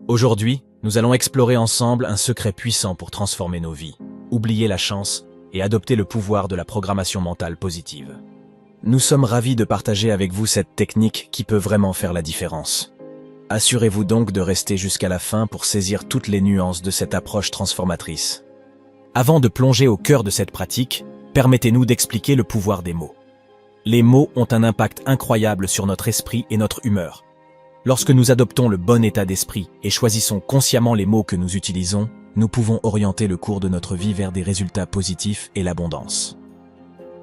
Aujourd'hui, nous allons explorer ensemble un secret puissant pour transformer nos vies, oublier la chance et adopter le pouvoir de la programmation mentale positive. Nous sommes ravis de partager avec vous cette technique qui peut vraiment faire la différence. Assurez-vous donc de rester jusqu'à la fin pour saisir toutes les nuances de cette approche transformatrice. Avant de plonger au cœur de cette pratique, permettez-nous d'expliquer le pouvoir des mots. Les mots ont un impact incroyable sur notre esprit et notre humeur. Lorsque nous adoptons le bon état d'esprit et choisissons consciemment les mots que nous utilisons, nous pouvons orienter le cours de notre vie vers des résultats positifs et l'abondance.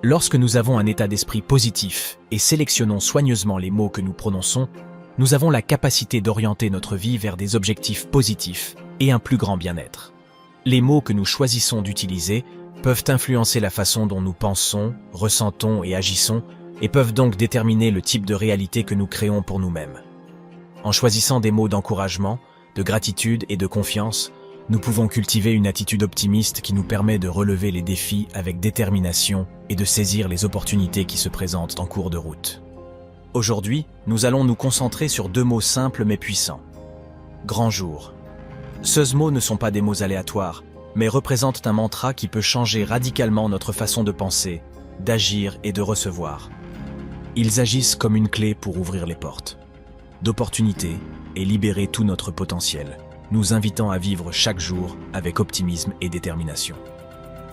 Lorsque nous avons un état d'esprit positif et sélectionnons soigneusement les mots que nous prononçons, nous avons la capacité d'orienter notre vie vers des objectifs positifs et un plus grand bien-être. Les mots que nous choisissons d'utiliser peuvent influencer la façon dont nous pensons, ressentons et agissons, et peuvent donc déterminer le type de réalité que nous créons pour nous-mêmes. En choisissant des mots d'encouragement, de gratitude et de confiance, nous pouvons cultiver une attitude optimiste qui nous permet de relever les défis avec détermination et de saisir les opportunités qui se présentent en cours de route. Aujourd'hui, nous allons nous concentrer sur deux mots simples mais puissants. Grand jour. Ces mots ne sont pas des mots aléatoires, mais représentent un mantra qui peut changer radicalement notre façon de penser, d'agir et de recevoir. Ils agissent comme une clé pour ouvrir les portes d'opportunités et libérer tout notre potentiel, nous invitant à vivre chaque jour avec optimisme et détermination.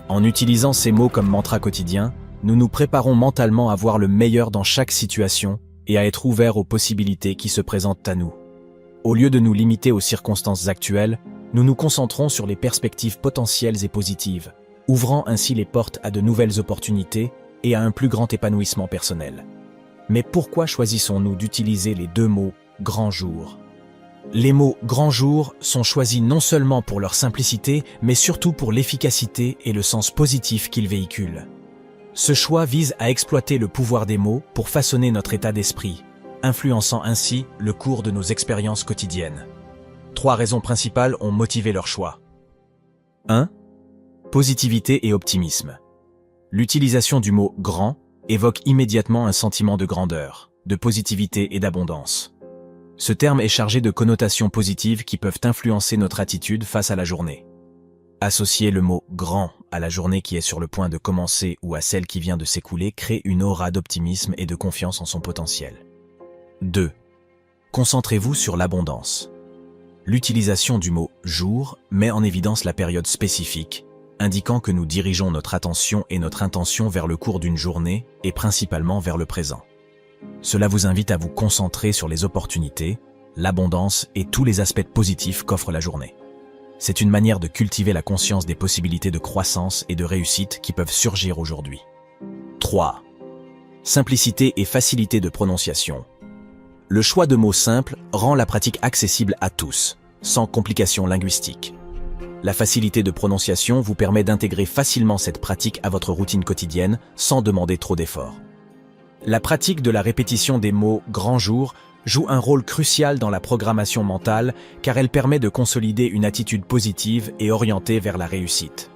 En utilisant ces mots comme mantra quotidien, nous nous préparons mentalement à voir le meilleur dans chaque situation et à être ouverts aux possibilités qui se présentent à nous. Au lieu de nous limiter aux circonstances actuelles, nous nous concentrons sur les perspectives potentielles et positives, ouvrant ainsi les portes à de nouvelles opportunités et à un plus grand épanouissement personnel. Mais pourquoi choisissons-nous d'utiliser les deux mots « grand jour » ? Les mots « grand jour » sont choisis non seulement pour leur simplicité, mais surtout pour l'efficacité et le sens positif qu'ils véhiculent. Ce choix vise à exploiter le pouvoir des mots pour façonner notre état d'esprit, influençant ainsi le cours de nos expériences quotidiennes. 3 raisons principales ont motivé leur choix. 1. Positivité et optimisme. L'utilisation du mot « grand » évoque immédiatement un sentiment de grandeur, de positivité et d'abondance. Ce terme est chargé de connotations positives qui peuvent influencer notre attitude face à la journée. Associer le mot « grand » à la journée qui est sur le point de commencer ou à celle qui vient de s'écouler crée une aura d'optimisme et de confiance en son potentiel. 2. Concentrez-vous sur l'abondance. L'utilisation du mot « jour » met en évidence la période spécifique, indiquant que nous dirigeons notre attention et notre intention vers le cours d'une journée et principalement vers le présent. Cela vous invite à vous concentrer sur les opportunités, l'abondance et tous les aspects positifs qu'offre la journée. C'est une manière de cultiver la conscience des possibilités de croissance et de réussite qui peuvent surgir aujourd'hui. 3. Simplicité et facilité de prononciation. Le choix de mots simples rend la pratique accessible à tous, sans complications linguistiques. La facilité de prononciation vous permet d'intégrer facilement cette pratique à votre routine quotidienne sans demander trop d'efforts. La pratique de la répétition des mots « grand jour » joue un rôle crucial dans la programmation mentale car elle permet de consolider une attitude positive et orientée vers la réussite.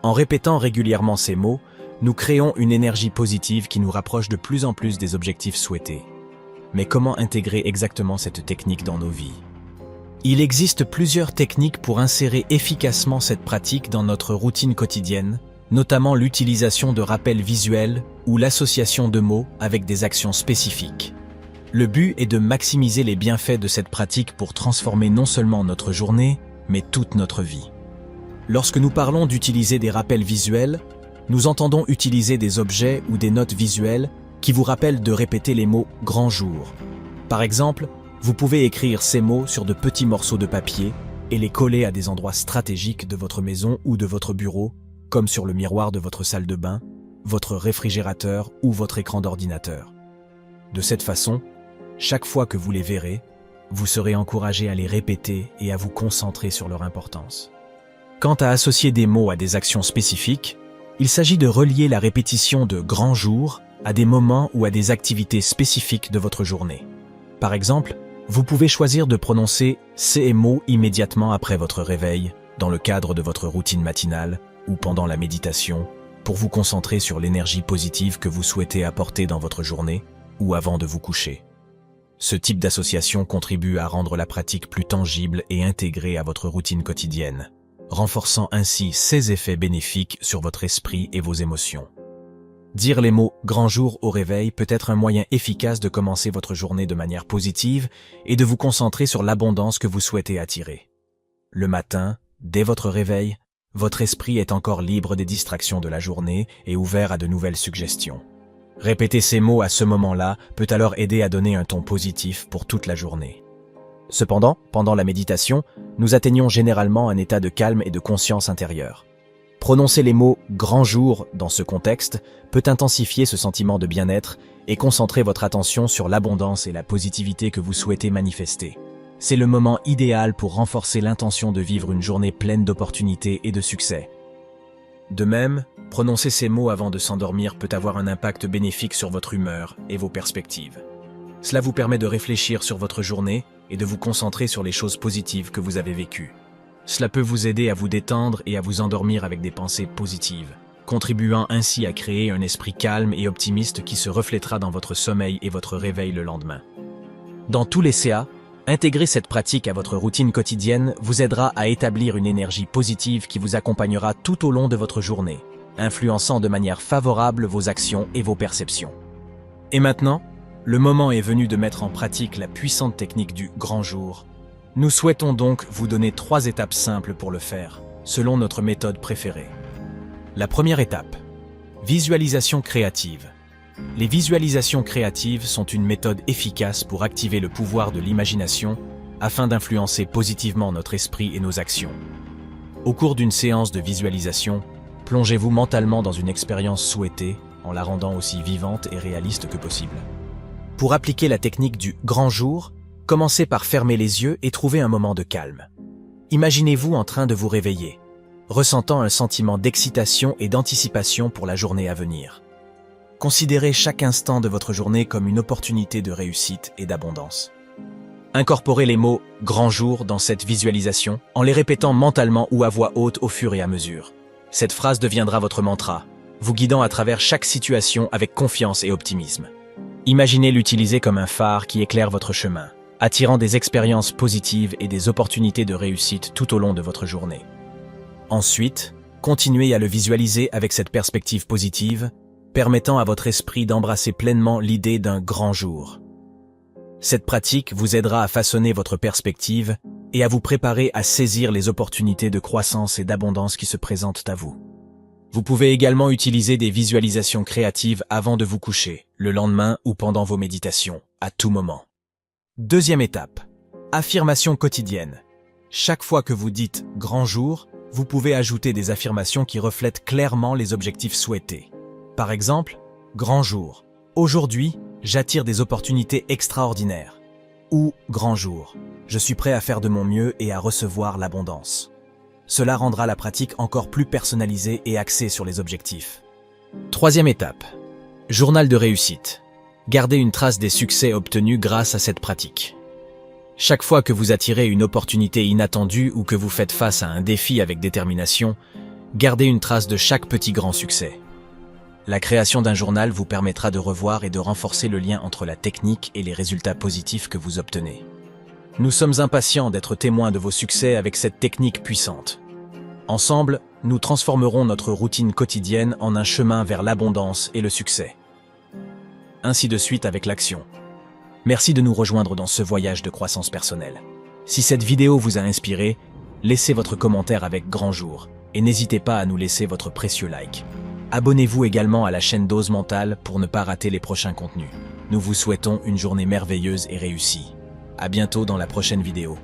En répétant régulièrement ces mots, nous créons une énergie positive qui nous rapproche de plus en plus des objectifs souhaités. Mais comment intégrer exactement cette technique dans nos vies ? Il existe plusieurs techniques pour insérer efficacement cette pratique dans notre routine quotidienne, notamment l'utilisation de rappels visuels ou l'association de mots avec des actions spécifiques. Le but est de maximiser les bienfaits de cette pratique pour transformer non seulement notre journée, mais toute notre vie. Lorsque nous parlons d'utiliser des rappels visuels, nous entendons utiliser des objets ou des notes visuelles qui vous rappellent de répéter les mots « grand jour ». Par exemple, vous pouvez écrire ces mots sur de petits morceaux de papier et les coller à des endroits stratégiques de votre maison ou de votre bureau, comme sur le miroir de votre salle de bain, votre réfrigérateur ou votre écran d'ordinateur. De cette façon, chaque fois que vous les verrez, vous serez encouragé à les répéter et à vous concentrer sur leur importance. Quant à associer des mots à des actions spécifiques, il s'agit de relier la répétition de « grand jour » à des moments ou à des activités spécifiques de votre journée. Par exemple, vous pouvez choisir de prononcer ces mots immédiatement après votre réveil, dans le cadre de votre routine matinale ou pendant la méditation, pour vous concentrer sur l'énergie positive que vous souhaitez apporter dans votre journée ou avant de vous coucher. Ce type d'association contribue à rendre la pratique plus tangible et intégrée à votre routine quotidienne, renforçant ainsi ses effets bénéfiques sur votre esprit et vos émotions. Dire les mots « grand jour » au réveil peut être un moyen efficace de commencer votre journée de manière positive et de vous concentrer sur l'abondance que vous souhaitez attirer. Le matin, dès votre réveil, votre esprit est encore libre des distractions de la journée et ouvert à de nouvelles suggestions. Répéter ces mots à ce moment-là peut alors aider à donner un ton positif pour toute la journée. Cependant, pendant la méditation, nous atteignons généralement un état de calme et de conscience intérieure. Prononcer les mots « grand jour » dans ce contexte peut intensifier ce sentiment de bien-être et concentrer votre attention sur l'abondance et la positivité que vous souhaitez manifester. C'est le moment idéal pour renforcer l'intention de vivre une journée pleine d'opportunités et de succès. De même, prononcer ces mots avant de s'endormir peut avoir un impact bénéfique sur votre humeur et vos perspectives. Cela vous permet de réfléchir sur votre journée et de vous concentrer sur les choses positives que vous avez vécues. Cela peut vous aider à vous détendre et à vous endormir avec des pensées positives, contribuant ainsi à créer un esprit calme et optimiste qui se reflètera dans votre sommeil et votre réveil le lendemain. Dans tous les cas, intégrer cette pratique à votre routine quotidienne vous aidera à établir une énergie positive qui vous accompagnera tout au long de votre journée, influençant de manière favorable vos actions et vos perceptions. Et maintenant, le moment est venu de mettre en pratique la puissante technique du grand jour. Nous souhaitons donc vous donner 3 étapes simples pour le faire, selon notre méthode préférée. La première étape, visualisation créative. Les visualisations créatives sont une méthode efficace pour activer le pouvoir de l'imagination afin d'influencer positivement notre esprit et nos actions. Au cours d'une séance de visualisation, plongez-vous mentalement dans une expérience souhaitée en la rendant aussi vivante et réaliste que possible. Pour appliquer la technique du grand jour, commencez par fermer les yeux et trouver un moment de calme. Imaginez-vous en train de vous réveiller, ressentant un sentiment d'excitation et d'anticipation pour la journée à venir. Considérez chaque instant de votre journée comme une opportunité de réussite et d'abondance. Incorporez les mots « grand jour » dans cette visualisation en les répétant mentalement ou à voix haute au fur et à mesure. Cette phrase deviendra votre mantra, vous guidant à travers chaque situation avec confiance et optimisme. Imaginez l'utiliser comme un phare qui éclaire votre chemin, attirant des expériences positives et des opportunités de réussite tout au long de votre journée. Ensuite, continuez à le visualiser avec cette perspective positive, permettant à votre esprit d'embrasser pleinement l'idée d'un grand jour. Cette pratique vous aidera à façonner votre perspective et à vous préparer à saisir les opportunités de croissance et d'abondance qui se présentent à vous. Vous pouvez également utiliser des visualisations créatives avant de vous coucher, le lendemain ou pendant vos méditations, à tout moment. Deuxième étape, affirmation quotidienne. Chaque fois que vous dites « grand jour », vous pouvez ajouter des affirmations qui reflètent clairement les objectifs souhaités. Par exemple, grand jour. Aujourd'hui, j'attire des opportunités extraordinaires. Ou grand jour. Je suis prêt à faire de mon mieux et à recevoir l'abondance. Cela rendra la pratique encore plus personnalisée et axée sur les objectifs. Troisième étape. Journal de réussite. Gardez une trace des succès obtenus grâce à cette pratique. Chaque fois que vous attirez une opportunité inattendue ou que vous faites face à un défi avec détermination, gardez une trace de chaque petit grand succès. La création d'un journal vous permettra de revoir et de renforcer le lien entre la technique et les résultats positifs que vous obtenez. Nous sommes impatients d'être témoins de vos succès avec cette technique puissante. Ensemble, nous transformerons notre routine quotidienne en un chemin vers l'abondance et le succès. Ainsi de suite avec l'action. Merci de nous rejoindre dans ce voyage de croissance personnelle. Si cette vidéo vous a inspiré, laissez votre commentaire avec grand jour et n'hésitez pas à nous laisser votre précieux like. Abonnez-vous également à la chaîne Dose Mentale pour ne pas rater les prochains contenus. Nous vous souhaitons une journée merveilleuse et réussie. À bientôt dans la prochaine vidéo.